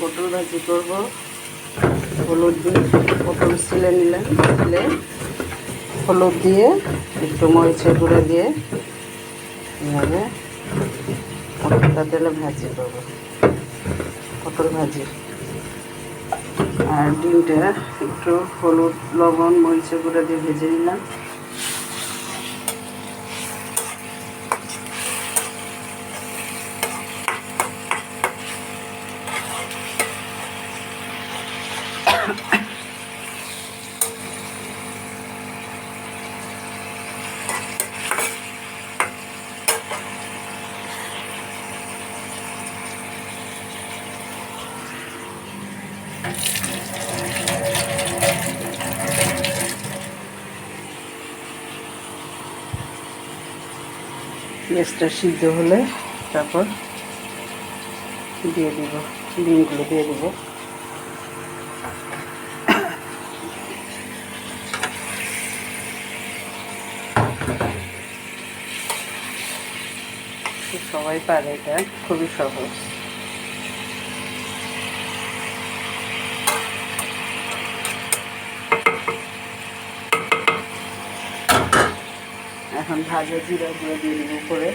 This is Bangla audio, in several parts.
পটল ভাজি করব। হলুদ দিয়ে পটল ছিলে নিলাম, ছিলে হলুদ দিয়ে একটু মরিচের গুঁড়ো দিয়ে এভাবে পটলটা তেলে ভাজি করব, পটল ভাজি। আর ডিমটা একটু হলুদ লবণ মরিচের গুঁড়ো দিয়ে ভেজে নিলাম। পেঁয়াজটা সিদ্ধ হলে তারপর দিয়ে দিব, ডিমগুলো দিয়ে দিব। সবাই পারে, এটা খুবই সহজ। এখন ভাজা জিরা গুঁড়ো দিয়ে দিব উপরে।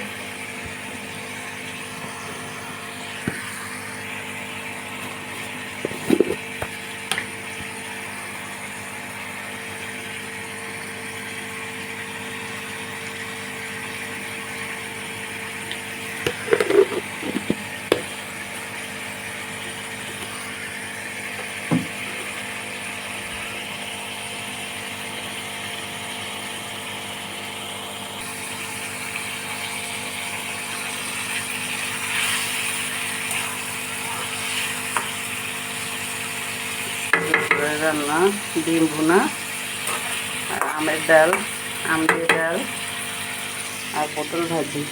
রান্না ডিম ভুনা, আর আমের ডাল, আম দিয়ে ডাল, আর পটল ভাজি।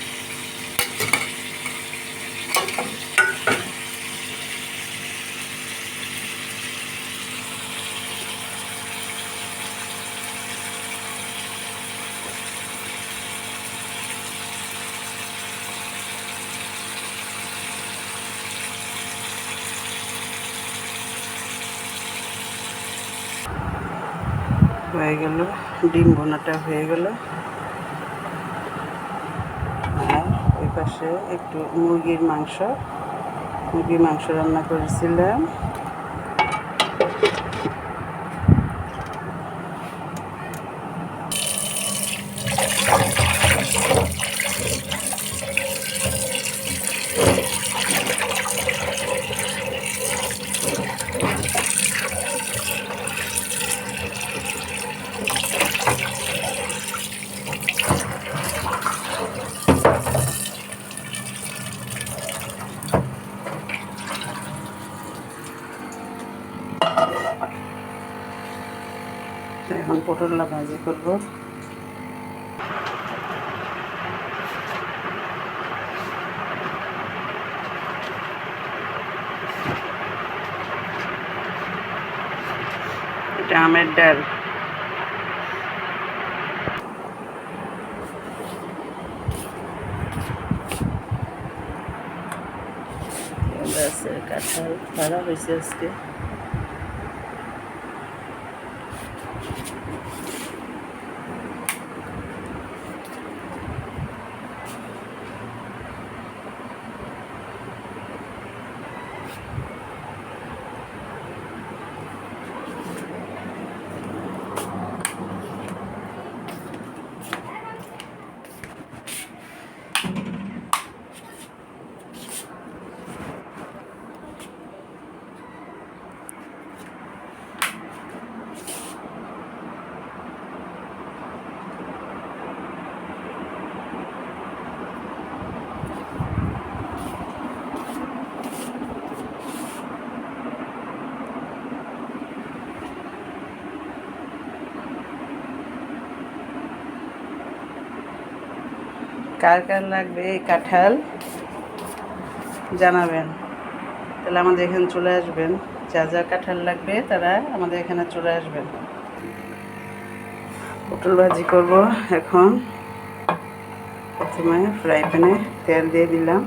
হয়ে গেল, ডিম ভুনাটা হয়ে গেল। আর ওই পাশে একটু মুরগির মাংস রান্না করেছিলাম। এখন পটলটা ভাজি করব। এটা আমের ডাল। কাঁঠাল ভাড়া হয়েছে আজকে। কার কার লাগবে এই কাঁঠাল জানাবেন, তাহলে আমাদের এখানে চলে আসবেন। যা যা কাঁঠাল লাগবে তারা আমাদের এখানে চলে আসবেন। পটল ভাজি করব। এখন প্রথমে ফ্রাই প্যানে তেল দিয়ে দিলাম।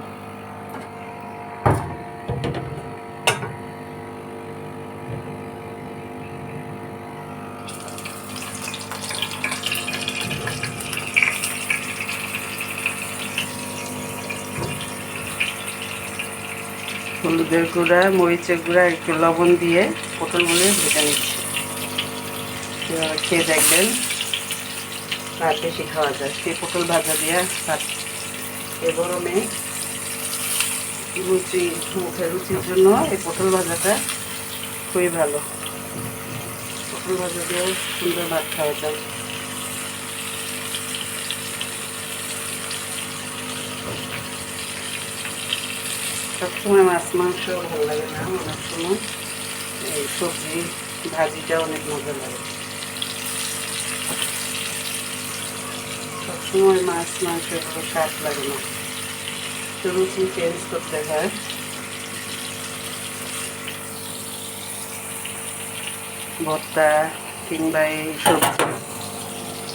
হলুদের গুঁড়া, মরিচের গুঁড়া, একটু লবণ দিয়ে পটলগুলো ভেজে নিচ্ছি। এভাবে খেয়ে দেখবেন ভাত বেশি খাওয়া যায় সেই পটল ভাজা দিয়ে ভাত। এ গরমে মুখের রুচির জন্য এই পটল ভাজাটা খুবই ভালো। পটল ভাজা দিয়েও সুন্দর ভাত খাওয়া যায়। সবসময় মাছ মাংস ভালো লাগে না, অনেক সময় এই সবজি ভাজিটা অনেক মজা লাগে। সবসময় মাছ মাংস এগুলো স্বাদ লাগে না, রুচি চেঞ্জ করতে হয়। ভর্তা কিংবা এই সবজি,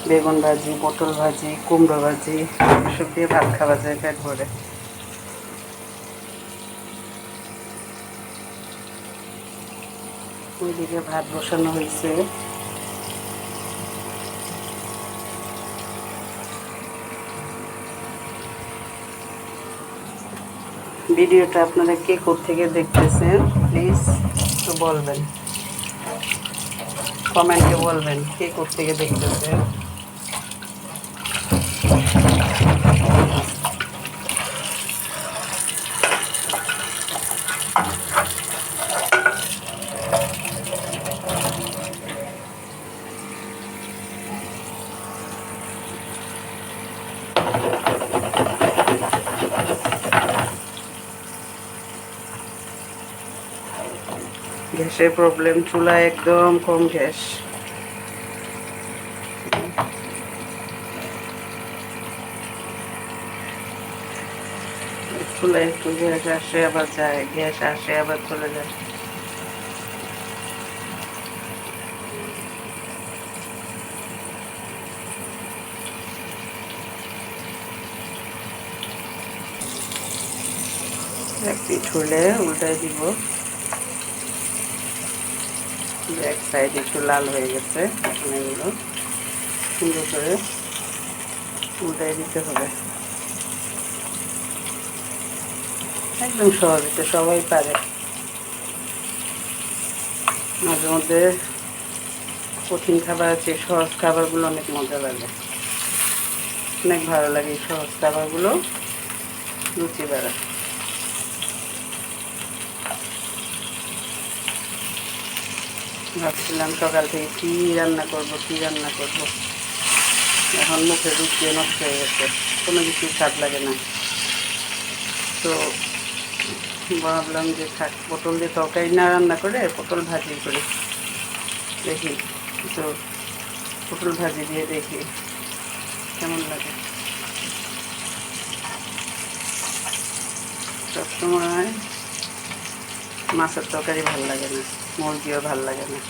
বেগুন ভাজি, পটল ভাজি, কুমড়ো ভাজি এসব দিয়ে ভাত খাওয়া যায় পেট ভরে। ওইদিকে ভাত বসানো হয়েছে। ভিডিওটা আপনারা কে কোত্থেকে দেখতেছেন প্লিজ একটু বলবেন, কমেন্টে বলবেন কে কোত্থেকে দেখতেছেন। গ্যাসের প্রবলেম, চুলায় একদম কম গ্যাস। চুলায় একটু গ্যাস আসে আবার যায়, গ্যাস আসে আবার চলে যায়। এক পিঠ হলে উল্টাই দিব। এক সাইড একটু লাল হয়ে গেছে, এগুলো সুন্দর করে উল্টাই দিতে হবে। একদম সহজ, এটা সবাই পারে। মাঝে মধ্যে কঠিন খাবার আছে, সহজ খাবারগুলো অনেক মজা লাগে, অনেক ভালো লাগে। এই সহজ খাবারগুলো রুচি বাড়ায়। ভাবছিলাম সকাল থেকে কী রান্না করব, এখন মুখে রুচি নষ্ট হয়ে গেছে, কোনো কিছু স্বাদ লাগে না। তো ভাবলাম যে থাক, পটল দিয়ে তরকারি না রান্না করে পটল ভাজি করি দেখি, তো পটল ভাজি দিয়ে দেখি কেমন লাগে। সবসময় মাছের তরকারি ভালো লাগে না, মুরগিও ভালো লাগে না।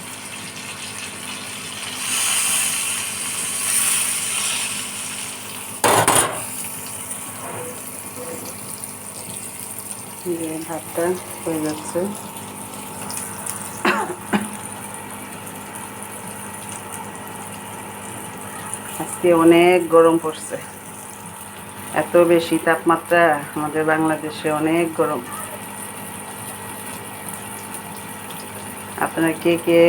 ভাতটা হয়ে যাচ্ছে। আজকে অনেক গরম পড়ছে, এত বেশি তাপমাত্রা আমাদের বাংলাদেশে, অনেক গরম। আপনারা কে কে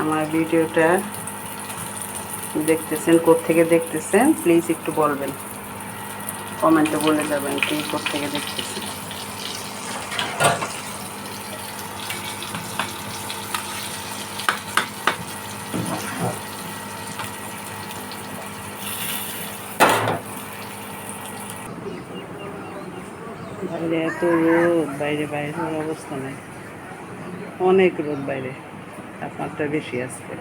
আমার ভিডিওটা দেখতেছেন, কোত্থেকে দেখতেছেন প্লিজ একটু বলবেন, কমেন্টে বলে যাবেন কে কোত্থেকে দেখতেছেন। বাইরে এত রোদ, বাইরে হওয়ার অবস্থা নেই, অনেক রোদ বাইরে, তাপমাত্রা বেশি আজকে।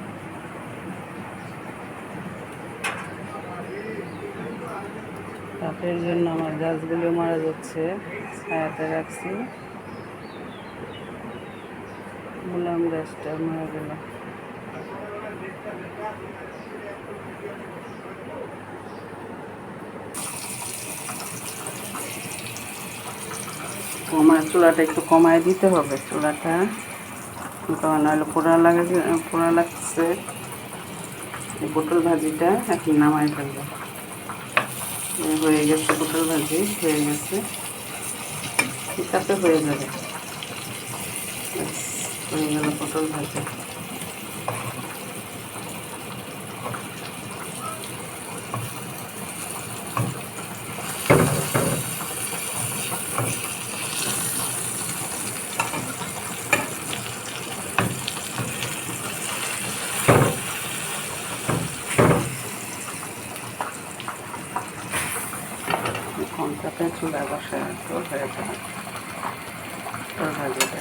তাপের জন্য আমার গাছগুলো মারা যাচ্ছে, ছায়াতে রাখছি, মুলাম গাছটা মারা গেল। চুলাটা একটু কমায় দিতে হবে, চুলাটা নাহলে পোড়া লাগছে। এই পটল ভাজিটা এখন নামাই ফেলবো। হয়ে গেছে, পটল ভাজি হয়ে গেছে, তাতে হয়ে যাবে। হয়ে গেল পটল ভাজা। ঘন্টাতে চুলা বসায় তো হয়ে যাবে পটল ভাজাটা।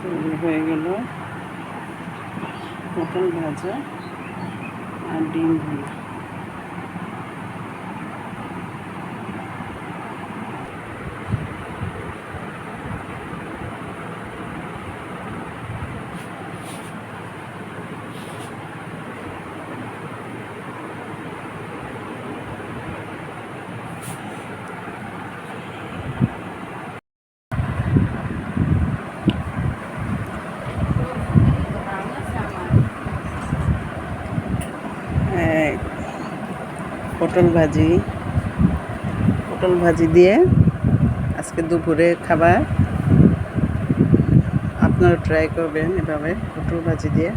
তৈরি হয়ে গেল পটল ভাজা আর ডিম ভাজা। পটল ভাজি দিয়ে আজকে দুপুরে খাবার। আপনারা ট্রাই করবেন এভাবে পটল ভাজি দিয়ে।